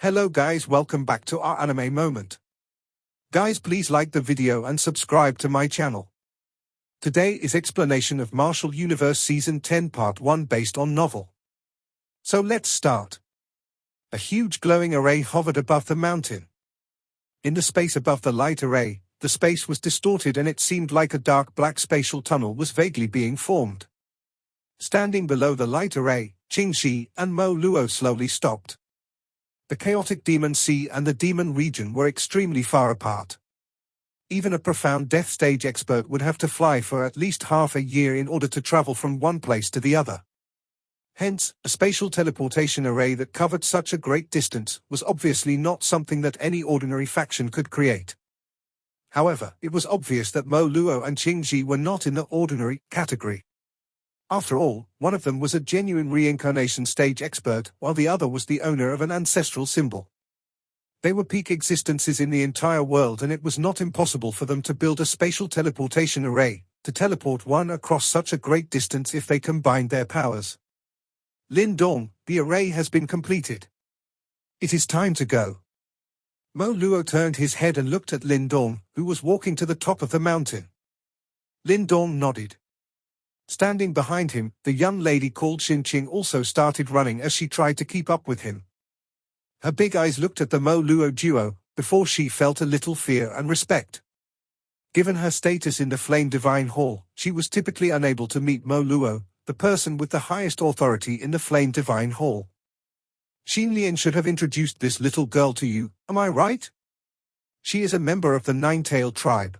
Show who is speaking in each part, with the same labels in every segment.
Speaker 1: Hello guys, welcome back to our anime moment. Guys, please like the video and subscribe to my channel. Today is explanation of Martial Universe Season 10 Part 1 based on novel. So let's start. A huge glowing array hovered above the mountain. In the space above the light array, the space was distorted and it seemed like a dark black spatial tunnel was vaguely being formed. Standing below the light array, Qingxi and Mo Luo slowly stopped. The chaotic demon sea and the demon region were extremely far apart. Even a profound death stage expert would have to fly for at least half a year in order to travel from one place to the other. Hence, a spatial teleportation array that covered such a great distance was obviously not something that any ordinary faction could create. However, it was obvious that Mo Luo and Qingxi were not in the ordinary category. After all, one of them was a genuine reincarnation stage expert, while the other was the owner of an ancestral symbol. They were peak existences in the entire world, and it was not impossible for them to build a spatial teleportation array, to teleport one across such a great distance if they combined their powers. Lin Dong, the array has been completed. It is time to go. Mo Luo turned his head and looked at Lin Dong, who was walking to the top of the mountain. Lin Dong nodded. Standing behind him, the young lady called Xinqing also started running as she tried to keep up with him. Her big eyes looked at the Mo Luo duo, before she felt a little fear and respect. Given her status in the Flame Divine Hall, she was typically unable to meet Mo Luo, the person with the highest authority in the Flame Divine Hall. Xinlian should have introduced this little girl to you, am I right? She is a member of the Nine-Tailed tribe.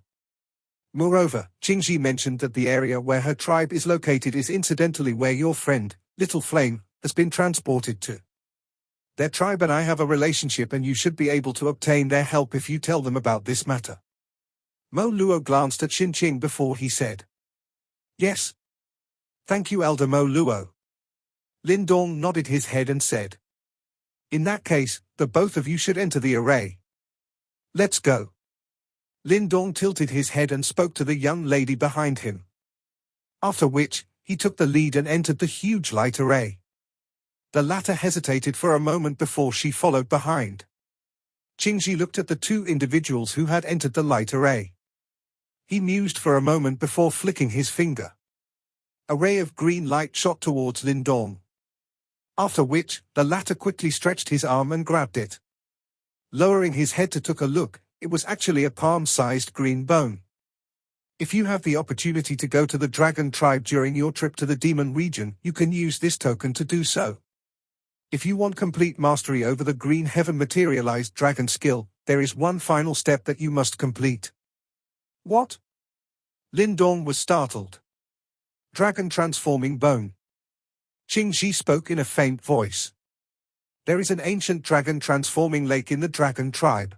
Speaker 1: Moreover, Qingxi mentioned that the area where her tribe is located is incidentally where your friend, Little Flame, has been transported to. Their tribe and I have a relationship, and you should be able to obtain their help if you tell them about this matter. Mo Luo glanced at Xinqing before he said, "Yes. Thank you, Elder Mo Luo." Lin Dong nodded his head and said, "In that case, the both of you should enter the array. Let's go." Lin Dong tilted his head and spoke to the young lady behind him. After which, he took the lead and entered the huge light array. The latter hesitated for a moment before she followed behind. Qingxi looked at the two individuals who had entered the light array. He mused for a moment before flicking his finger. A ray of green light shot towards Lin Dong. After which, the latter quickly stretched his arm and grabbed it. Lowering his head to take a look, it was actually a palm-sized green bone. If you have the opportunity to go to the dragon tribe during your trip to the demon region, you can use this token to do so. If you want complete mastery over the green heaven materialized dragon skill, there is one final step that you must complete. What? Lin Dong was startled. Dragon transforming bone. Qingxi spoke in a faint voice. There is an ancient dragon transforming lake in the dragon tribe.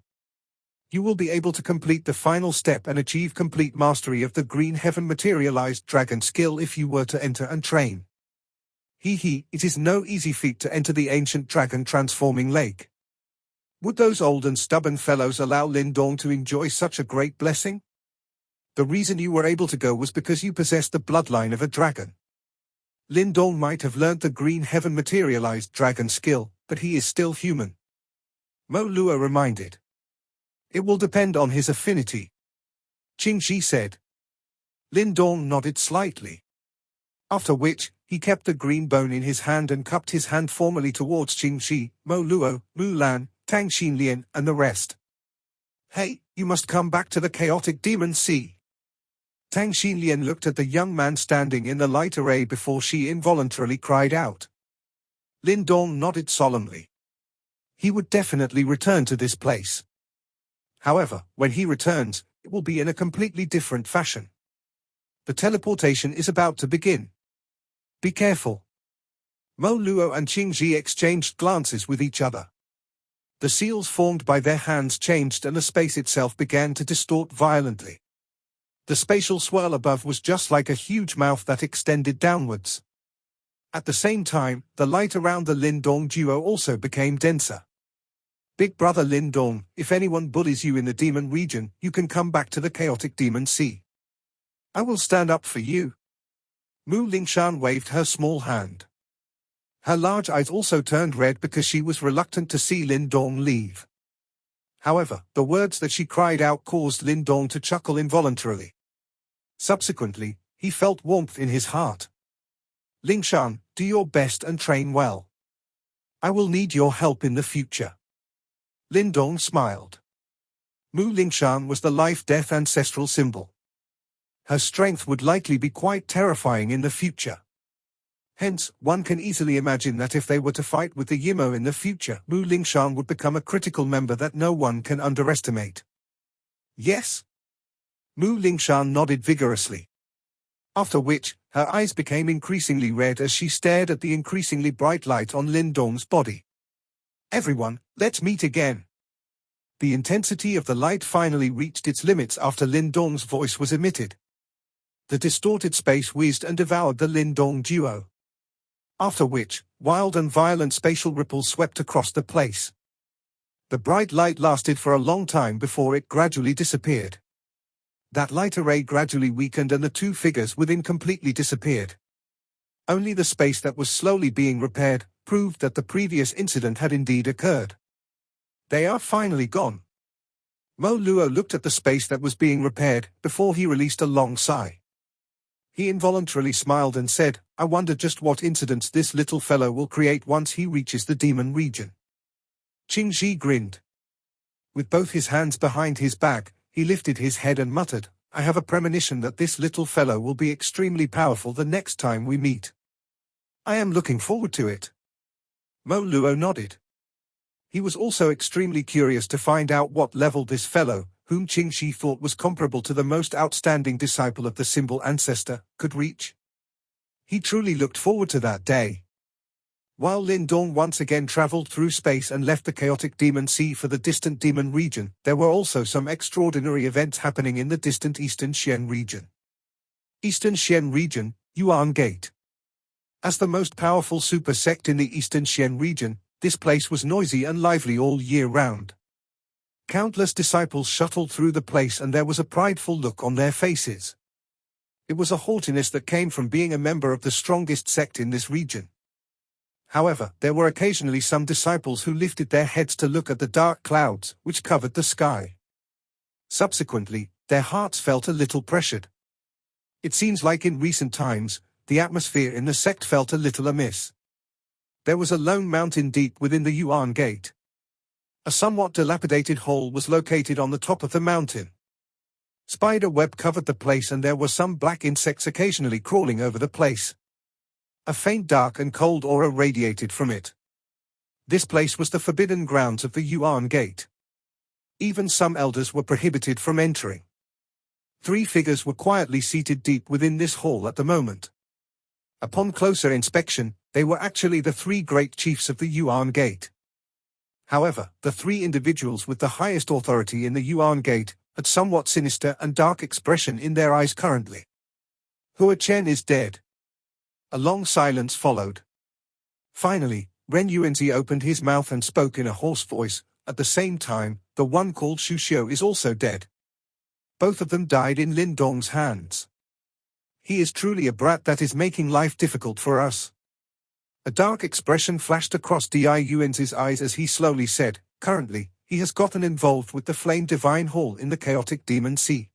Speaker 1: You will be able to complete the final step and achieve complete mastery of the green heaven materialized dragon skill if you were to enter and train. It is no easy feat to enter the ancient dragon transforming lake. Would those old and stubborn fellows allow Lin Dong to enjoy such a great blessing? The reason you were able to go was because you possessed the bloodline of a dragon. Lin Dong might have learnt the green heaven materialized dragon skill, but he is still human. Mo Luo reminded. It will depend on his affinity. Qingxi said. Lin Dong nodded slightly. After which, he kept the green bone in his hand and cupped his hand formally towards Qingxi, Mo Luo, Mulan, Tang Xinlian, and the rest. Hey, you must come back to the chaotic demon sea. Tang Xinlian looked at the young man standing in the light array before she involuntarily cried out. Lin Dong nodded solemnly. He would definitely return to this place. However, when he returns, it will be in a completely different fashion. The teleportation is about to begin. Be careful. Mo Luo and Qingxi exchanged glances with each other. The seals formed by their hands changed and the space itself began to distort violently. The spatial swirl above was just like a huge mouth that extended downwards. At the same time, the light around the Lin Dong duo also became denser. Big brother Lin Dong, if anyone bullies you in the demon region, you can come back to the chaotic demon sea. I will stand up for you. Mu Lingshan waved her small hand. Her large eyes also turned red because she was reluctant to see Lin Dong leave. However, the words that she cried out caused Lin Dong to chuckle involuntarily. Subsequently, he felt warmth in his heart. Lingshan, do your best and train well. I will need your help in the future. Lin Dong smiled. Mu Lingshan was the life-death ancestral symbol. Her strength would likely be quite terrifying in the future. Hence, one can easily imagine that if they were to fight with the Yimo in the future, Mu Lingshan would become a critical member that no one can underestimate. Yes? Mu Lingshan nodded vigorously. After which, her eyes became increasingly red as she stared at the increasingly bright light on Lin Dong's body. Everyone, let's meet again. The intensity of the light finally reached its limits after Lin Dong's voice was emitted. The distorted space whizzed and devoured the Lin Dong duo. After which, wild and violent spatial ripples swept across the place. The bright light lasted for a long time before it gradually disappeared. That light array gradually weakened and the two figures within completely disappeared. Only the space that was slowly being repaired proved that the previous incident had indeed occurred. They are finally gone. Mo Luo looked at the space that was being repaired before he released a long sigh. He involuntarily smiled and said, I wonder just what incidents this little fellow will create once he reaches the demon region. Qing Ji grinned. With both his hands behind his back, he lifted his head and muttered, I have a premonition that this little fellow will be extremely powerful the next time we meet. I am looking forward to it. Mo Luo nodded. He was also extremely curious to find out what level this fellow, whom Qing Shi thought was comparable to the most outstanding disciple of the symbol ancestor, could reach. He truly looked forward to that day. While Lin Dong once again traveled through space and left the chaotic demon sea for the distant demon region, there were also some extraordinary events happening in the distant Eastern Xian region. Eastern Xian region, Yuan Gate. As the most powerful super sect in the Eastern Xian region, this place was noisy and lively all year round. Countless disciples shuttled through the place and there was a prideful look on their faces. It was a haughtiness that came from being a member of the strongest sect in this region. However, there were occasionally some disciples who lifted their heads to look at the dark clouds which covered the sky. Subsequently, their hearts felt a little pressured. It seems like in recent times, the atmosphere in the sect felt a little amiss. There was a lone mountain deep within the Yuan Gate. A somewhat dilapidated hole was located on the top of the mountain. Spider web covered the place and there were some black insects occasionally crawling over the place. A faint dark and cold aura radiated from it. This place was the forbidden grounds of the Yuan Gate. Even some elders were prohibited from entering. 3 figures were quietly seated deep within this hall at the moment. Upon closer inspection, they were actually the 3 great chiefs of the Yuan Gate. However, the 3 individuals with the highest authority in the Yuan Gate had somewhat sinister and dark expression in their eyes currently. Hua Chen is dead. A long silence followed. Finally, Ren Yuanzi opened his mouth and spoke in a hoarse voice. At the same time, the one called Shu Xiu is also dead. Both of them died in Lin Dong's hands. He is truly a brat that is making life difficult for us. A dark expression flashed across Di Yuanzi's eyes as he slowly said, currently, he has gotten involved with the Flame Divine Hall in the chaotic demon sea.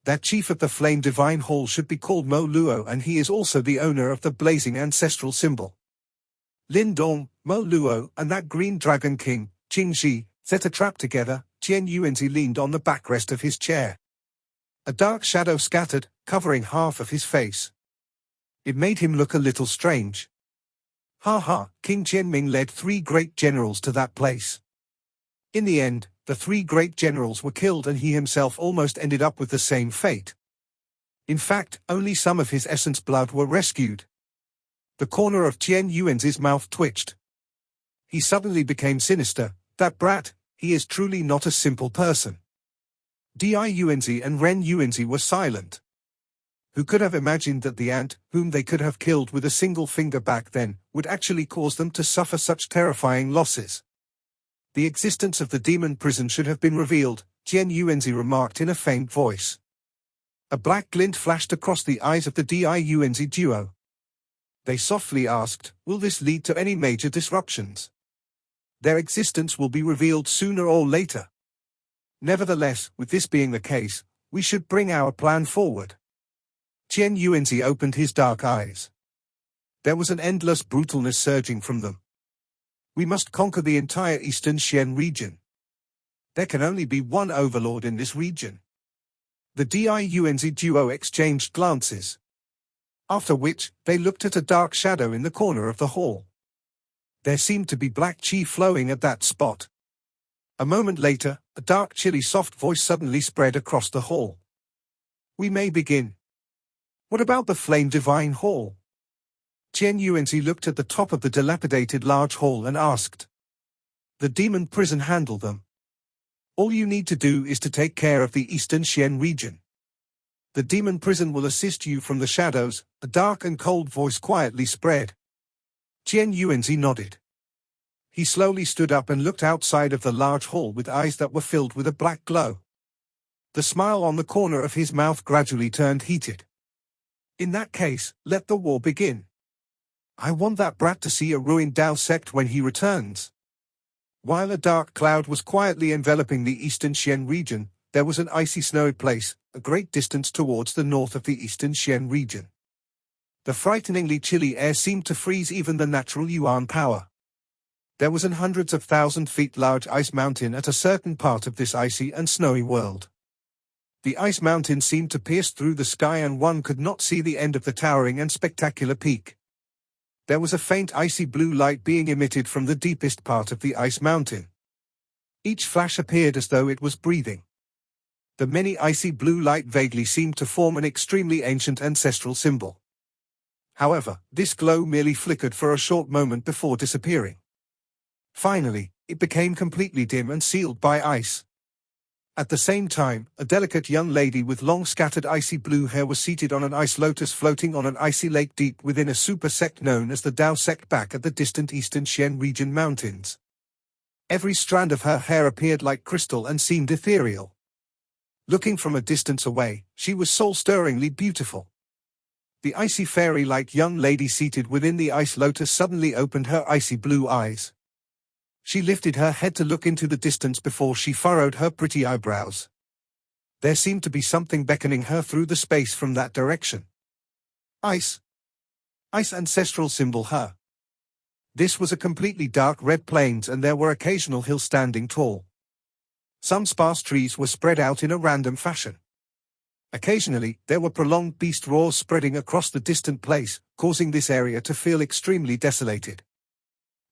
Speaker 1: That chief of the Flame Divine Hall should be called Mo Luo and he is also the owner of the blazing ancestral symbol. Lin Dong, Mo Luo and that green dragon king, Qing Shi, set a trap together. Qian Yuanzi leaned on the backrest of his chair. A dark shadow scattered, covering half of his face. It made him look a little strange. Ha ha, King Qianming led 3 great generals to that place. In the end, the 3 great generals were killed and he himself almost ended up with the same fate. In fact, only some of his essence blood were rescued. The corner of Qian Yuanzi's mouth twitched. He suddenly became sinister. That brat, he is truly not a simple person. Di Yuanzi and Ren Yuanzi were silent. Who could have imagined that the ant, whom they could have killed with a single finger back then, would actually cause them to suffer such terrifying losses? The existence of the demon prison should have been revealed, Qian Yuanzi remarked in a faint voice. A black glint flashed across the eyes of the Di Yuanzi duo. They softly asked, will this lead to any major disruptions? Their existence will be revealed sooner or later. Nevertheless, with this being the case, we should bring our plan forward. Chen Yuanzi opened his dark eyes. There was an endless brutalness surging from them. We must conquer the entire Eastern Xian region. There can only be one overlord in this region. The Di-Yuanzi duo exchanged glances. After which, they looked at a dark shadow in the corner of the hall. There seemed to be black qi flowing at that spot. A moment later, a dark chilly soft voice suddenly spread across the hall. We may begin. What about the Flame Divine Hall? Chen Yuanzi looked at the top of the dilapidated large hall and asked. The demon prison handled them. All you need to do is to take care of the Eastern Xian region. The demon prison will assist you from the shadows, a dark and cold voice quietly spread. Chen Yuanzi nodded. He slowly stood up and looked outside of the large hall with eyes that were filled with a black glow. The smile on the corner of his mouth gradually turned heated. In that case, let the war begin. I want that brat to see a ruined Dao sect when he returns. While a dark cloud was quietly enveloping the Eastern Xian region, there was an icy snowy place, a great distance towards the north of the Eastern Xian region. The frighteningly chilly air seemed to freeze even the natural Yuan power. There was an hundreds of thousand feet large ice mountain at a certain part of this icy and snowy world. The ice mountain seemed to pierce through the sky and one could not see the end of the towering and spectacular peak. There was a faint icy blue light being emitted from the deepest part of the ice mountain. Each flash appeared as though it was breathing. The many icy blue light vaguely seemed to form an extremely ancient ancestral symbol. However, this glow merely flickered for a short moment before disappearing. Finally, it became completely dim and sealed by ice. At the same time, a delicate young lady with long scattered icy blue hair was seated on an ice lotus floating on an icy lake deep within a super sect known as the Dao sect back at the distant Eastern Xian region mountains. Every strand of her hair appeared like crystal and seemed ethereal. Looking from a distance away, she was soul-stirringly beautiful. The icy fairy-like young lady seated within the ice lotus suddenly opened her icy blue eyes. She lifted her head to look into the distance before she furrowed her pretty eyebrows. There seemed to be something beckoning her through the space from that direction. Ice. Ice ancestral symbol her. This was a completely dark red plains and there were occasional hills standing tall. Some sparse trees were spread out in a random fashion. Occasionally, there were prolonged beast roars spreading across the distant place, causing this area to feel extremely desolated.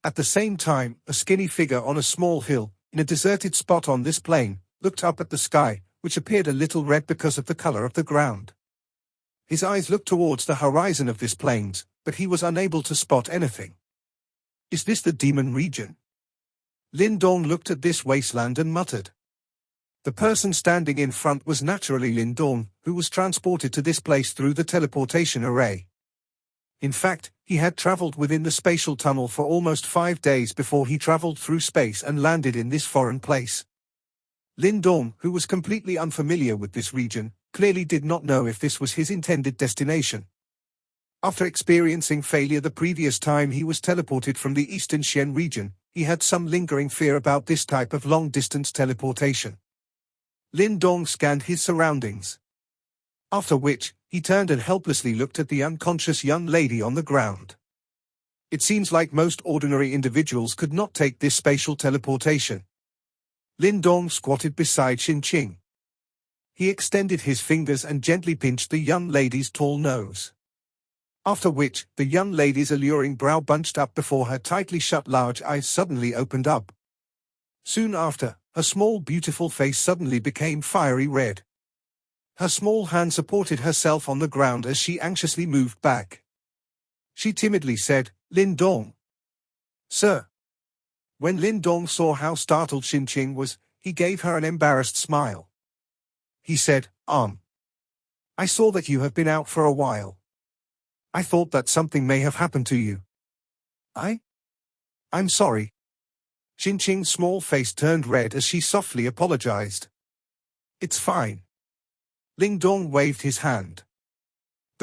Speaker 1: At the same time, a skinny figure on a small hill, in a deserted spot on this plain, looked up at the sky, which appeared a little red because of the color of the ground. His eyes looked towards the horizon of this plains, but he was unable to spot anything. Is this the demon region? Lin Dong looked at this wasteland and muttered. The person standing in front was naturally Lin Dong, who was transported to this place through the teleportation array. In fact, he had traveled within the spatial tunnel for almost 5 days before he traveled through space and landed in this foreign place. Lin Dong, who was completely unfamiliar with this region, clearly did not know if this was his intended destination. After experiencing failure the previous time he was teleported from the Eastern Xian region, he had some lingering fear about this type of long-distance teleportation. Lin Dong scanned his surroundings. After which, he turned and helplessly looked at the unconscious young lady on the ground. It seems like most ordinary individuals could not take this spatial teleportation. Lin Dong squatted beside Xin Qing. He extended his fingers and gently pinched the young lady's tall nose. After which, the young lady's alluring brow bunched up before her tightly shut large eyes suddenly opened up. Soon after, her small beautiful face suddenly became fiery red. Her small hand supported herself on the ground as she anxiously moved back. She timidly said, Lin Dong. Sir. When Lin Dong saw how startled Xin Qing was, he gave her an embarrassed smile. He said, I saw that you have been out for a while. I thought that something may have happened to you. I'm sorry. Xin Qing's small face turned red as she softly apologized. It's fine. Ling Dong waved his hand.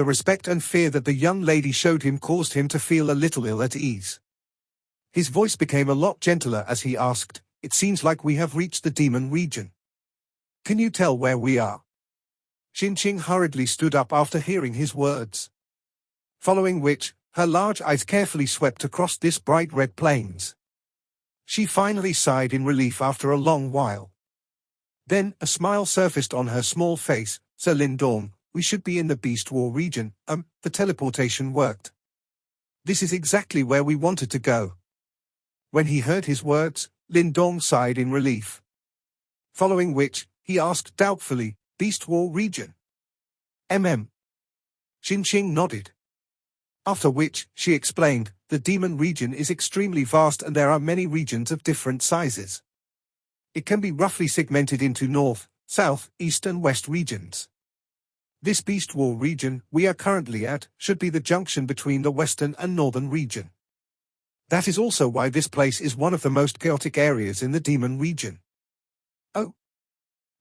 Speaker 1: The respect and fear that the young lady showed him caused him to feel a little ill at ease. His voice became a lot gentler as he asked, "It seems like we have reached the demon region. Can you tell where we are?" Xinqing hurriedly stood up after hearing his words. Following which, her large eyes carefully swept across this bright red plains. She finally sighed in relief after a long while. Then, a smile surfaced on her small face. "Sir Lindong, we should be in the Beast War region. The teleportation worked. This is exactly where we wanted to go." When he heard his words, Lindong sighed in relief. Following which, he asked doubtfully, "Beast War region?" Xinqing nodded. After which, she explained, "The demon region is extremely vast and there are many regions of different sizes. It can be roughly segmented into north, south, east and west regions. This Beast War region we are currently at should be the junction between the western and northern region. That is also why this place is one of the most chaotic areas in the demon region." "Oh."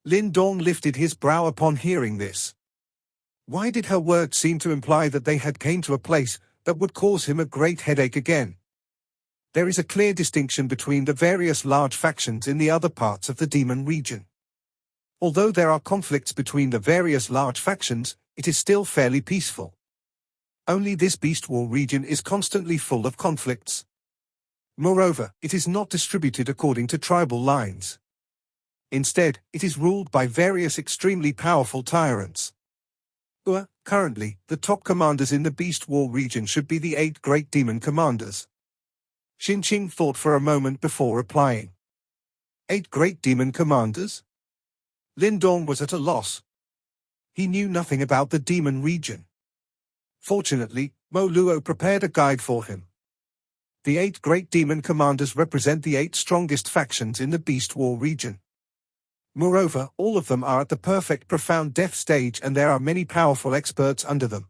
Speaker 1: Lindong lifted his brow upon hearing this. Why did her words seem to imply that they had came to a place that would cause him a great headache again? There is a clear distinction between the various large factions in the other parts of the demon region. Although there are conflicts between the various large factions, it is still fairly peaceful. Only this Beast War region is constantly full of conflicts. Moreover, it is not distributed according to tribal lines. Instead, it is ruled by various extremely powerful tyrants. Currently, the top commanders in the Beast War region should be the 8 great demon commanders. Xinqing thought for a moment before replying. 8 great demon commanders? Lindong was at a loss. He knew nothing about the demon region. Fortunately, Mo Luo prepared a guide for him. The 8 great demon commanders represent the 8 strongest factions in the Beast War region. Moreover, all of them are at the perfect profound death stage and there are many powerful experts under them.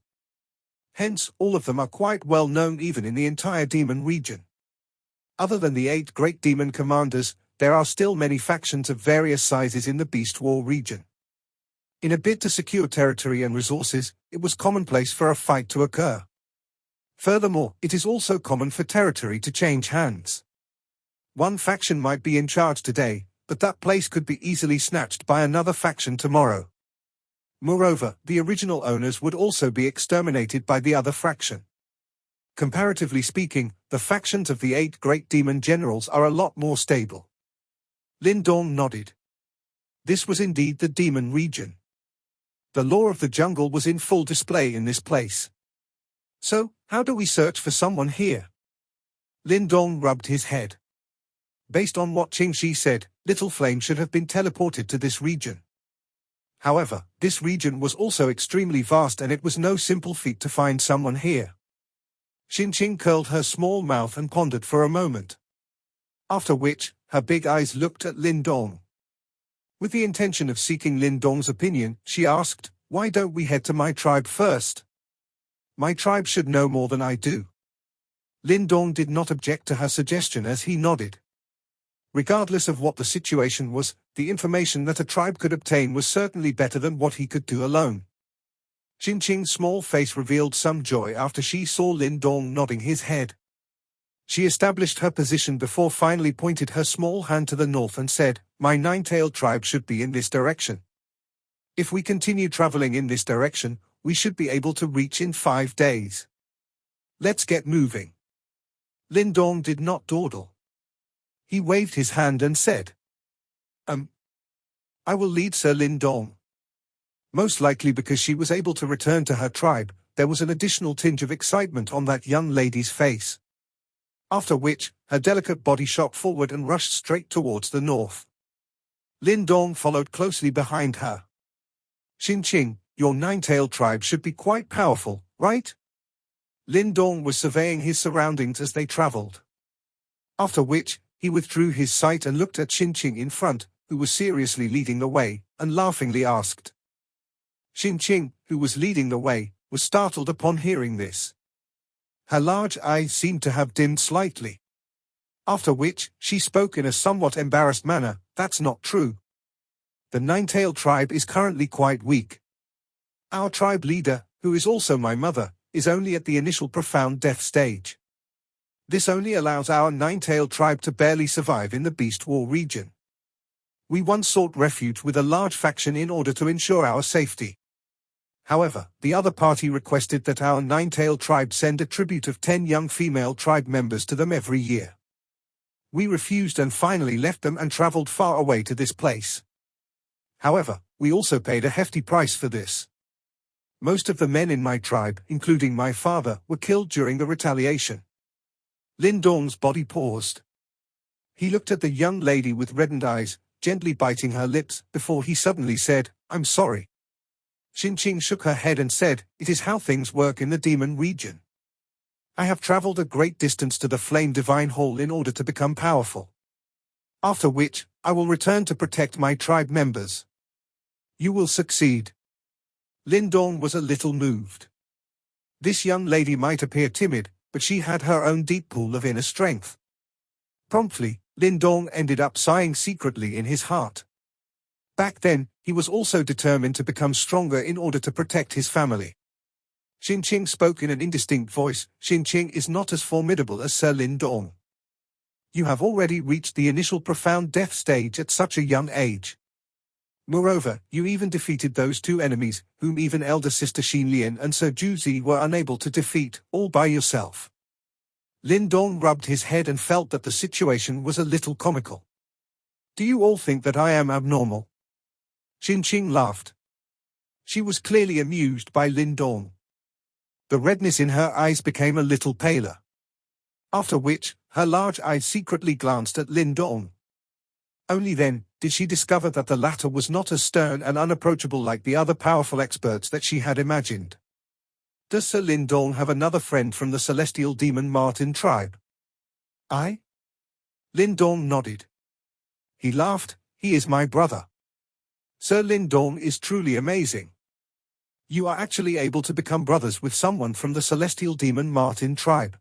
Speaker 1: Hence, all of them are quite well known even in the entire demon region. Other than the 8 great demon commanders, there are still many factions of various sizes in the Beast War region. In a bid to secure territory and resources, it was commonplace for a fight to occur. Furthermore, it is also common for territory to change hands. One faction might be in charge today, but that place could be easily snatched by another faction tomorrow. Moreover, the original owners would also be exterminated by the other faction. Comparatively speaking, the factions of the 8 great demon generals are a lot more stable. Lindong nodded. This was indeed the demon region. The law of the jungle was in full display in this place. So, how do we search for someone here? Lindong rubbed his head. Based on what Qingxi said, Little Flame should have been teleported to this region. However, this region was also extremely vast and it was no simple feat to find someone here. Xinqing curled her small mouth and pondered for a moment. After which, her big eyes looked at Lindong. With the intention of seeking Lindong's opinion, she asked, "Why don't we head to my tribe first? My tribe should know more than I do." Lindong did not object to her suggestion as he nodded. Regardless of what the situation was, the information that a tribe could obtain was certainly better than what he could do alone. Xinqing's small face revealed some joy after she saw Lindong nodding his head. She established her position before finally pointed her small hand to the north and said, "My nine-tailed tribe should be in this direction. If we continue traveling in this direction, we should be able to reach in 5 days. Let's get moving." Lindong did not dawdle. He waved his hand and said, I will lead Sir Lindong." Most likely because she was able to return to her tribe, there was an additional tinge of excitement on that young lady's face. After which, her delicate body shot forward and rushed straight towards the north. Lindong followed closely behind her. "Xinqing, your nine-tailed tribe should be quite powerful, right?" Lindong was surveying his surroundings as they traveled. After which, he withdrew his sight and looked at Xinqing in front, who was seriously leading the way, and laughingly asked. Xinqing, who was leading the way, was startled upon hearing this. Her large eyes seemed to have dimmed slightly. After which, she spoke in a somewhat embarrassed manner, "That's not true. The nine-tailed tribe is currently quite weak. Our tribe leader, who is also my mother, is only at the initial profound death stage. This only allows our nine-tailed tribe to barely survive in the Beast War region. We once sought refuge with a large faction in order to ensure our safety. However, the other party requested that our nine-tailed tribe send a tribute of 10 young female tribe members to them every year. We refused and finally left them and traveled far away to this place. However, we also paid a hefty price for this. Most of the men in my tribe, including my father, were killed during the retaliation. Lin Dong's body paused. He looked at the young lady with reddened eyes, gently biting her lips, before he suddenly said, "I'm sorry." Xinqing shook her head and said, "It is how things work in the demon region. I have traveled a great distance to the Flame Divine Hall in order to become powerful. After which, I will return to protect my tribe members. You will succeed." Lin Dong was a little moved. This young lady might appear timid, but she had her own deep pool of inner strength. Promptly, Lin Dong ended up sighing secretly in his heart. Back then, he was also determined to become stronger in order to protect his family. Xinqing spoke in an indistinct voice. "Xinqing is not as formidable as Sir Lin Dong. You have already reached the initial profound death stage at such a young age. Moreover, you even defeated those two enemies, whom even elder sister Xin Lian and Sir Juzi were unable to defeat, all by yourself." Lin Dong rubbed his head and felt that the situation was a little comical. "Do you all think that I am abnormal?" Xinqing laughed. She was clearly amused by Lin Dong. The redness in her eyes became a little paler. After which, her large eyes secretly glanced at Lin Dong. Only then did she discover that the latter was not as stern and unapproachable like the other powerful experts that she had imagined. "Does Sir Lin Dong have another friend from the celestial demon Martin tribe?" "I?" Lin Dong nodded. He laughed. "He is my brother. Sir Lin Dong is truly amazing. You are actually able to become brothers with someone from the celestial demon Martin tribe.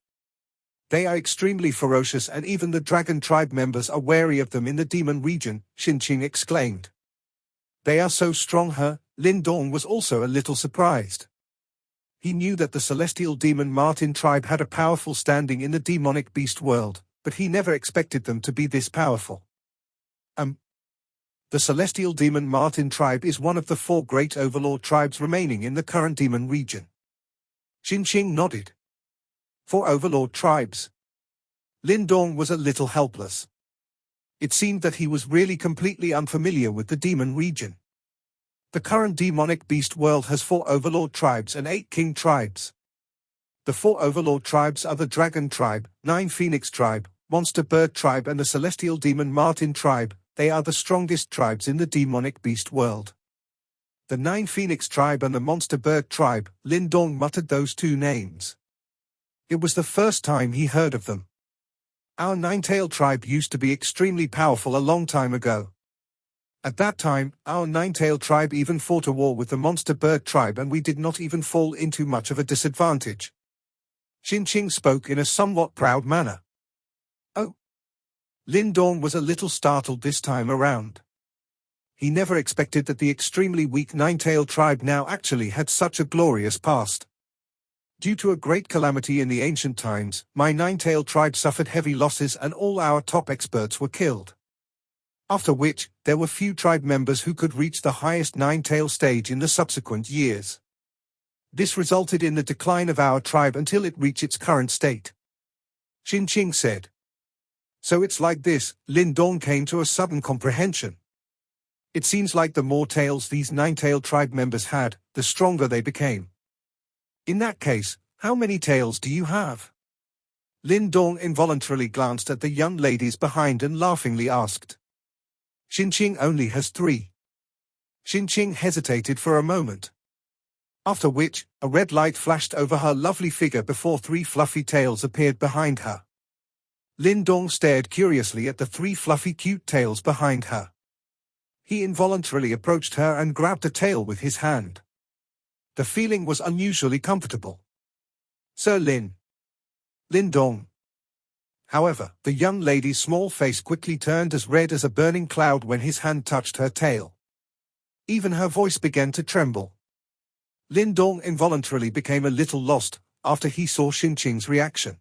Speaker 1: They are extremely ferocious and even the dragon tribe members are wary of them in the demon region," Xinqing exclaimed. "They are so strong." Lin Dong was also a little surprised. He knew that the celestial demon Martin tribe had a powerful standing in the demonic beast world, but he never expected them to be this powerful. The celestial demon Martin tribe is one of the 4 great overlord tribes remaining in the current demon region. Xinqing nodded. 4 overlord tribes. Lin Dong was a little helpless. It seemed that he was really completely unfamiliar with the demon region. The current demonic beast world has 4 overlord tribes and 8 king tribes. The 4 overlord tribes are the Dragon tribe, 9 Phoenix tribe, Monster Bird tribe and the celestial demon Martin tribe. They are the strongest tribes in the demonic beast world. The 9 Phoenix tribe and the Monster Bird tribe. Lin Dong muttered those 2 names. It was the first time he heard of them. Our Nine-tailed tribe used to be extremely powerful a long time ago. At that time, our Nine-tailed tribe even fought a war with the Monster Bird tribe and we did not even fall into much of a disadvantage. Xinqing spoke in a somewhat proud manner. "Oh." Lin Dong was a little startled this time around. He never expected that the extremely weak Nine-tailed tribe now actually had such a glorious past. "Due to a great calamity in the ancient times, my Nine-tailed tribe suffered heavy losses and all our top experts were killed. After which, there were few tribe members who could reach the highest Nine-tailed stage in the subsequent years. This resulted in the decline of our tribe until it reached its current state," Xinqing said. "So it's like this." Lin Dong came to a sudden comprehension. It seems like the more tails these Nine-tailed tribe members had, the stronger they became. "In that case, how many tails do you have?" Lin Dong involuntarily glanced at the young ladies behind and laughingly asked. "Xinqing only has 3. Xinqing hesitated for a moment. After which, a red light flashed over her lovely figure before 3 fluffy tails appeared behind her. Lin Dong stared curiously at the 3 fluffy cute tails behind her. He involuntarily approached her and grabbed a tail with his hand. The feeling was unusually comfortable. "Sir Lin." "Lin Dong." However, the young lady's small face quickly turned as red as a burning cloud when his hand touched her tail. Even her voice began to tremble. Lin Dong involuntarily became a little lost after he saw Xinqing's reaction.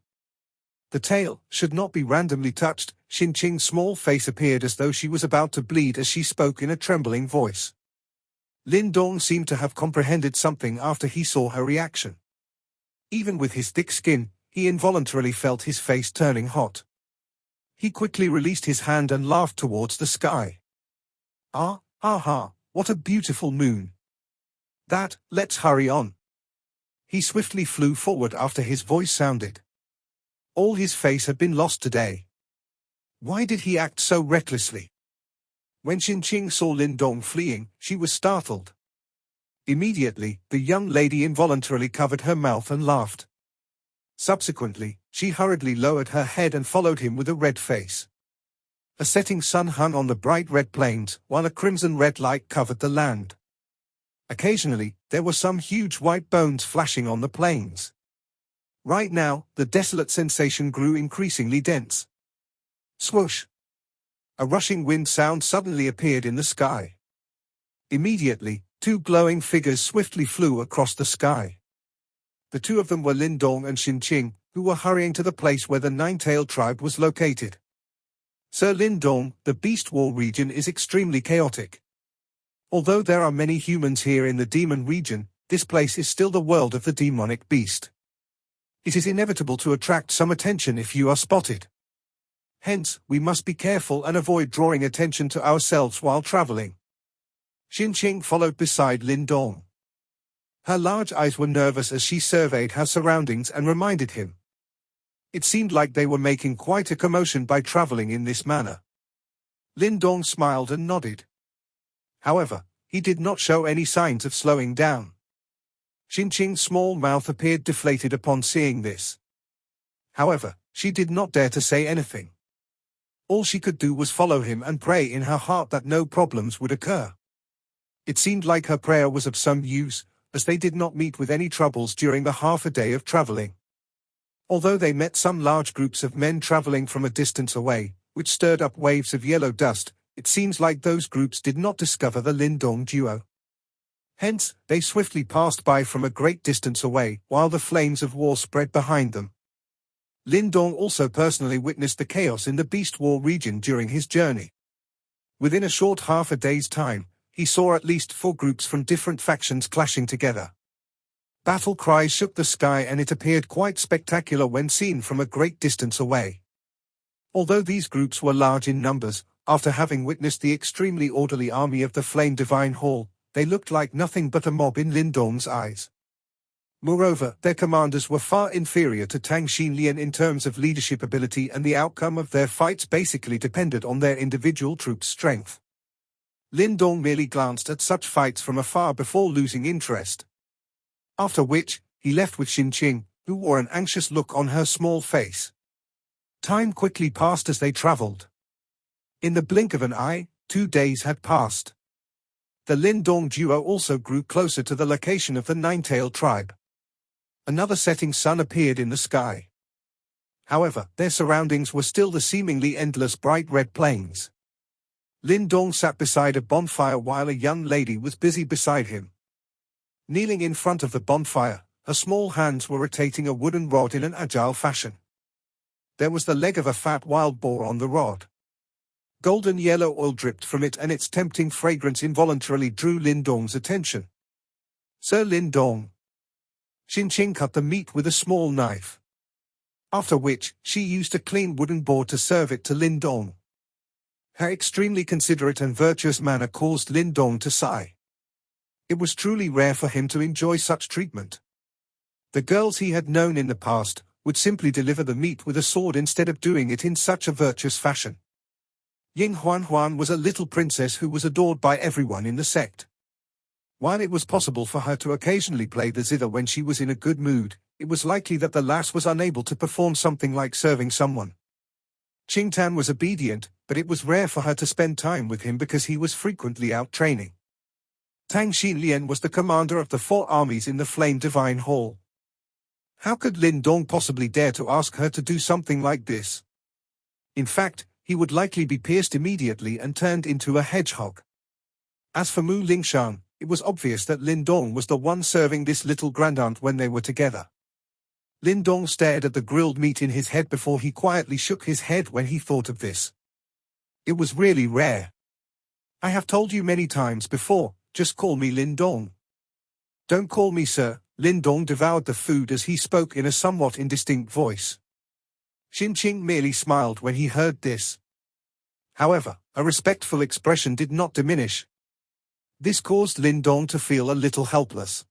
Speaker 1: The tail should not be randomly touched. Xinqing's small face appeared as though she was about to bleed as she spoke in a trembling voice. Lin Dong seemed to have comprehended something after he saw her reaction. Even with his thick skin, he involuntarily felt his face turning hot. He quickly released his hand and laughed towards the sky. Ah, ha ha, what a beautiful moon. Let's hurry on. He swiftly flew forward after his voice sounded. All his face had been lost today. Why did he act so recklessly? When Xinqing saw Lin Dong fleeing, she was startled. Immediately, the young lady involuntarily covered her mouth and laughed. Subsequently, she hurriedly lowered her head and followed him with a red face. A setting sun hung on the bright red plains, while a crimson-red light covered the land. Occasionally, there were some huge white bones flashing on the plains. Right now, the desolate sensation grew increasingly dense. Swoosh! A rushing wind sound suddenly appeared in the sky. Immediately, two glowing figures swiftly flew across the sky. The two of them were Lin Dong and Xinqing, who were hurrying to the place where the nine-tailed tribe was located. Sir Lin Dong, the Beast War region is extremely chaotic. Although there are many humans here in the demon region, this place is still the world of the demonic beast. It is inevitable to attract some attention if you are spotted. Hence, we must be careful and avoid drawing attention to ourselves while traveling. Xinqing followed beside Lin Dong. Her large eyes were nervous as she surveyed her surroundings and reminded him. It seemed like they were making quite a commotion by traveling in this manner. Lin Dong smiled and nodded. However, he did not show any signs of slowing down. Xinqing's small mouth appeared deflated upon seeing this. However, she did not dare to say anything. All she could do was follow him and pray in her heart that no problems would occur. It seemed like her prayer was of some use, as they did not meet with any troubles during the half a day of traveling. Although they met some large groups of men traveling from a distance away, which stirred up waves of yellow dust, it seems like those groups did not discover the Lin Dong duo. Hence, they swiftly passed by from a great distance away, while the flames of war spread behind them. Lin Dong also personally witnessed the chaos in the Beast War region during his journey. Within a short half a day's time, he saw at least 4 groups from different factions clashing together. Battle cries shook the sky and it appeared quite spectacular when seen from a great distance away. Although these groups were large in numbers, after having witnessed the extremely orderly army of the Flame Divine Hall, they looked like nothing but a mob in Lin Dong's eyes. Moreover, their commanders were far inferior to Tang Xinlian in terms of leadership ability, and the outcome of their fights basically depended on their individual troops' strength. Lin Dong merely glanced at such fights from afar before losing interest. After which, he left with Xinqing, who wore an anxious look on her small face. Time quickly passed as they traveled. In the blink of an eye, 2 days had passed. The Lin Dong duo also grew closer to the location of the nine-tailed tribe. Another setting sun appeared in the sky. However, their surroundings were still the seemingly endless bright red plains. Lin Dong sat beside a bonfire while a young lady was busy beside him. Kneeling in front of the bonfire, her small hands were rotating a wooden rod in an agile fashion. There was the leg of a fat wild boar on the rod. Golden yellow oil dripped from it and its tempting fragrance involuntarily drew Lin Dong's attention. Sir Lin Dong. Xinqing cut the meat with a small knife. After which, she used a clean wooden board to serve it to Lin Dong. Her extremely considerate and virtuous manner caused Lin Dong to sigh. It was truly rare for him to enjoy such treatment. The girls he had known in the past would simply deliver the meat with a sword instead of doing it in such a virtuous fashion. Ying Huan was a little princess who was adored by everyone in the sect. While it was possible for her to occasionally play the zither when she was in a good mood, it was likely that the lass was unable to perform something like serving someone. Qingtan was obedient, but it was rare for her to spend time with him because he was frequently out training. Tang Xinlian was the commander of the 4 armies in the Flame Divine Hall. How could Lin Dong possibly dare to ask her to do something like this? In fact, he would likely be pierced immediately and turned into a hedgehog. As for Mu Lingshan, it was obvious that Lindong was the one serving this little grandaunt when they were together. Lindong stared at the grilled meat in his head before he quietly shook his head when he thought of this. It was really rare. I have told you many times before, just call me Lindong. Don't call me sir. Lindong devoured the food as he spoke in a somewhat indistinct voice. Xinqing merely smiled when he heard this. However, a respectful expression did not diminish. This caused Lindong to feel a little helpless.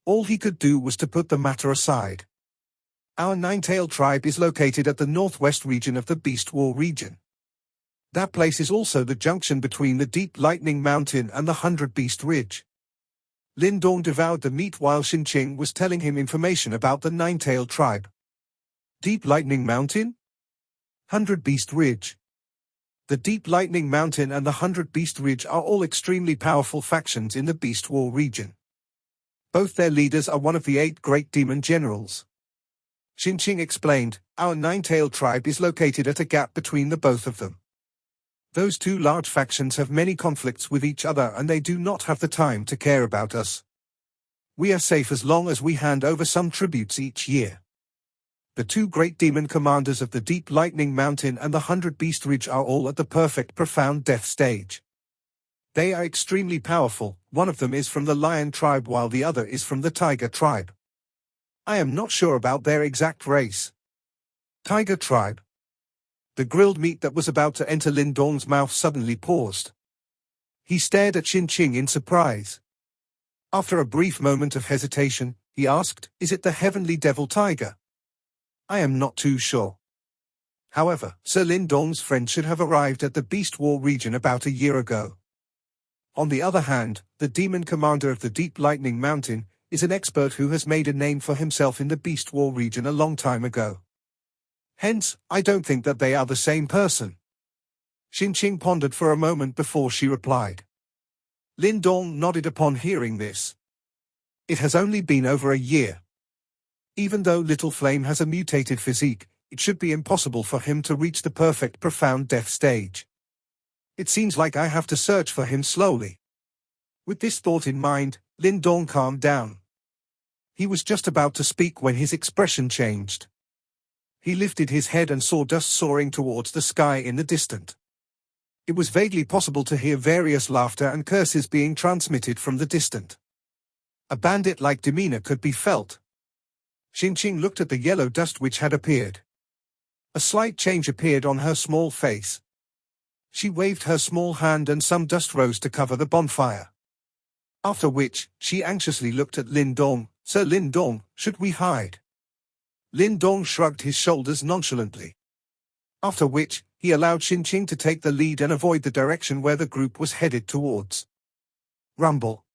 Speaker 1: All he could do was to put the matter aside. Our Nine-Tailed tribe is located at the northwest region of the Beast War region. That place is also the junction between the Deep Lightning Mountain and the 100 Beast Ridge. Lindong devoured the meat while Xinqing was telling him information about the Nine-Tailed tribe. Deep Lightning Mountain? 100 Beast Ridge. The Deep Lightning Mountain and the 100 Beast Ridge are all extremely powerful factions in the Beast War region. Both their leaders are one of the 8 great demon generals. Xinqing explained, our Nine-Tailed tribe is located at a gap between the both of them. Those 2 large factions have many conflicts with each other and they do not have the time to care about us. We are safe as long as we hand over some tributes each year. The 2 great demon commanders of the Deep Lightning Mountain and the 100 Beast Ridge are all at the perfect profound death stage. They are extremely powerful. One of them is from the Lion tribe while the other is from the Tiger tribe. I am not sure about their exact race. Tiger tribe. The grilled meat that was about to enter Lindong's mouth suddenly paused. He stared at Xinqing in surprise. After a brief moment of hesitation, he asked, is it the heavenly devil tiger? I am not too sure. However, Sir Lindong's friend should have arrived at the Beast War region about a year ago. On the other hand, the demon commander of the Deep Lightning Mountain is an expert who has made a name for himself in the Beast War region a long time ago. Hence, I don't think that they are the same person. Xinqing pondered for a moment before she replied. Lindong nodded upon hearing this. It has only been over a year. Even though Little Flame has a mutated physique, it should be impossible for him to reach the perfect profound death stage. It seems like I have to search for him slowly. With this thought in mind, Lindong calmed down. He was just about to speak when his expression changed. He lifted his head and saw dust soaring towards the sky in the distance. It was vaguely possible to hear various laughter and curses being transmitted from the distance. A bandit-like demeanor could be felt. Xinqing looked at the yellow dust which had appeared. A slight change appeared on her small face. She waved her small hand and some dust rose to cover the bonfire. After which, she anxiously looked at Lindong. Sir Lindong, should we hide? Lindong shrugged his shoulders nonchalantly. After which, he allowed Xinqing to take the lead and avoid the direction where the group was headed towards. Rumble.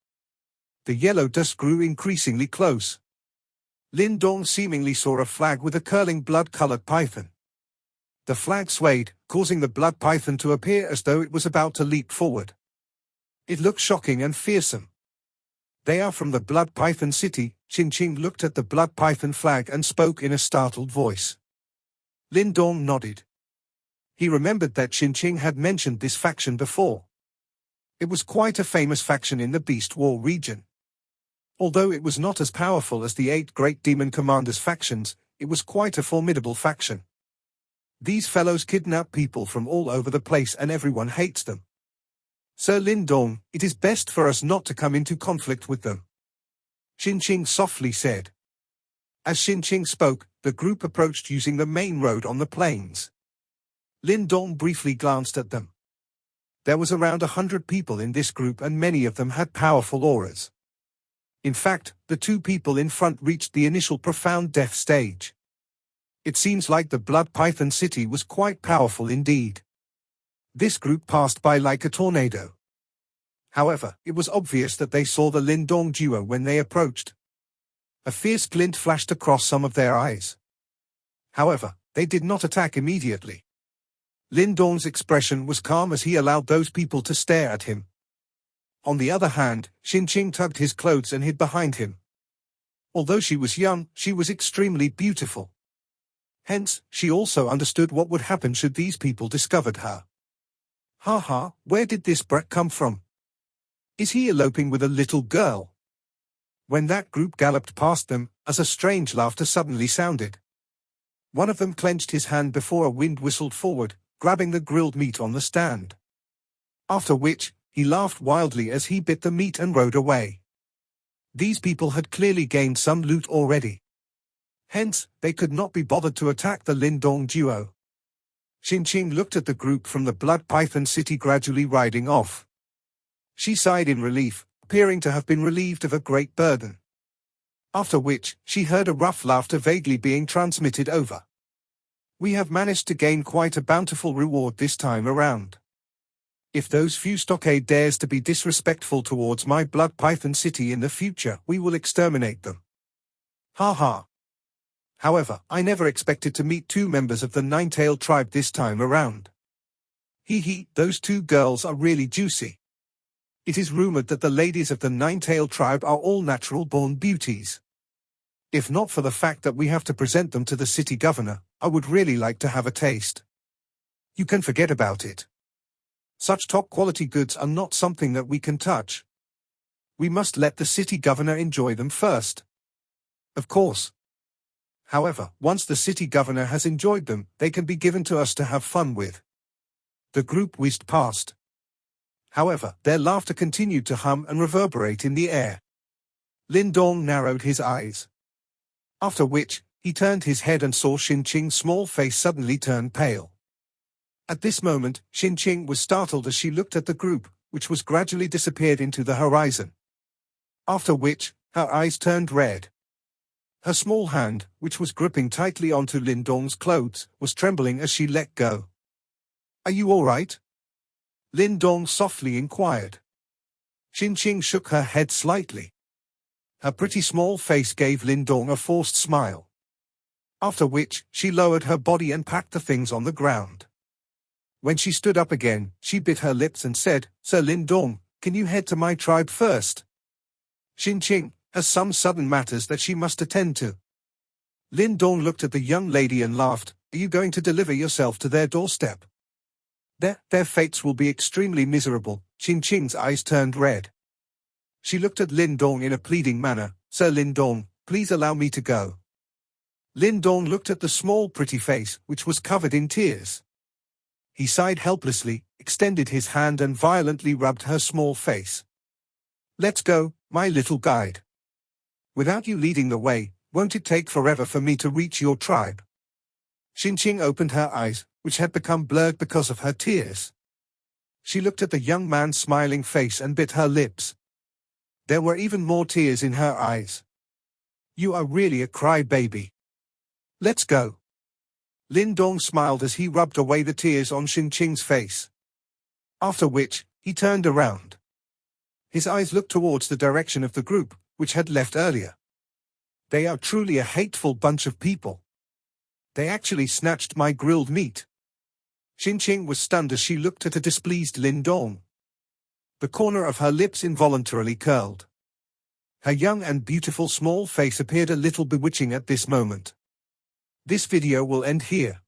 Speaker 1: The yellow dust grew increasingly close. Lindong seemingly saw a flag with a curling blood-colored python. The flag swayed, causing the blood python to appear as though it was about to leap forward. It looked shocking and fearsome. They are from the Blood Python City. Xinqing looked at the Blood Python flag and spoke in a startled voice. Lindong nodded. He remembered that Xinqing had mentioned this faction before. It was quite a famous faction in the Beast War region. Although it was not as powerful as the 8 great demon commanders' factions, it was quite a formidable faction. These fellows kidnap people from all over the place and everyone hates them. Sir Lindong, it is best for us not to come into conflict with them. Xinqing softly said. As Xinqing spoke, the group approached using the main road on the plains. Lindong briefly glanced at them. There was around 100 people in this group and many of them had powerful auras. In fact, the 2 people in front reached the initial profound death stage. It seems like the Blood Python City was quite powerful indeed. This group passed by like a tornado. However, it was obvious that they saw the Lindong duo when they approached. A fierce glint flashed across some of their eyes. However, they did not attack immediately. Lindong's expression was calm as he allowed those people to stare at him. On the other hand, Xinqing tugged his clothes and hid behind him. Although she was young, she was extremely beautiful. Hence, she also understood what would happen should these people discovered her. Ha ha, where did this brat come from? Is he eloping with a little girl? When that group galloped past them, as a strange laughter suddenly sounded. One of them clenched his hand before a wind whistled forward, grabbing the grilled meat on the stand. After which, he laughed wildly as he bit the meat and rode away. These people had clearly gained some loot already. Hence, they could not be bothered to attack the Lindong duo. Xinqing looked at the group from the Blood Python City gradually riding off. She sighed in relief, appearing to have been relieved of a great burden. After which, she heard a rough laughter vaguely being transmitted over. We have managed to gain quite a bountiful reward this time around. If those few stockade dares to be disrespectful towards my Blood Python City in the future, we will exterminate them. Ha ha. However, I never expected to meet two members of the Nine-Tailed tribe this time around. Hee, those two girls are really juicy. It is rumored that the ladies of the Nine-Tailed tribe are all natural-born beauties. If not for the fact that we have to present them to the city governor, I would really like to have a taste. You can forget about it. Such top-quality goods are not something that we can touch. We must let the city governor enjoy them first. Of course. However, once the city governor has enjoyed them, they can be given to us to have fun with. The group whizzed past. However, their laughter continued to hum and reverberate in the air. Lindong narrowed his eyes. After which, he turned his head and saw Xinqing's small face suddenly turn pale. At this moment, Xinqing was startled as she looked at the group, which was gradually disappeared into the horizon. After which, her eyes turned red. Her small hand, which was gripping tightly onto Lindong's clothes, was trembling as she let go. Are you all right? Lindong softly inquired. Xinqing shook her head slightly. Her pretty small face gave Lindong a forced smile. After which, she lowered her body and packed the things on the ground. When she stood up again, she bit her lips and said, Sir Lindong, can you head to my tribe first? Xinqing has some sudden matters that she must attend to. Lindong looked at the young lady and laughed. Are you going to deliver yourself to their doorstep? Their fates will be extremely miserable. Xinqing's eyes turned red. She looked at Lindong in a pleading manner. Sir Lindong, please allow me to go. Lindong looked at the small pretty face, which was covered in tears. He sighed helplessly, extended his hand and violently rubbed her small face. Let's go, my little guide. Without you leading the way, won't it take forever for me to reach your tribe? Xinqing opened her eyes, which had become blurred because of her tears. She looked at the young man's smiling face and bit her lips. There were even more tears in her eyes. You are really a crybaby. Let's go. Lindong smiled as he rubbed away the tears on Xinqing's face. After which, he turned around. His eyes looked towards the direction of the group, which had left earlier. They are truly a hateful bunch of people. They actually snatched my grilled meat. Xinqing was stunned as she looked at a displeased Lindong. The corner of her lips involuntarily curled. Her young and beautiful small face appeared a little bewitching at this moment. This video will end here.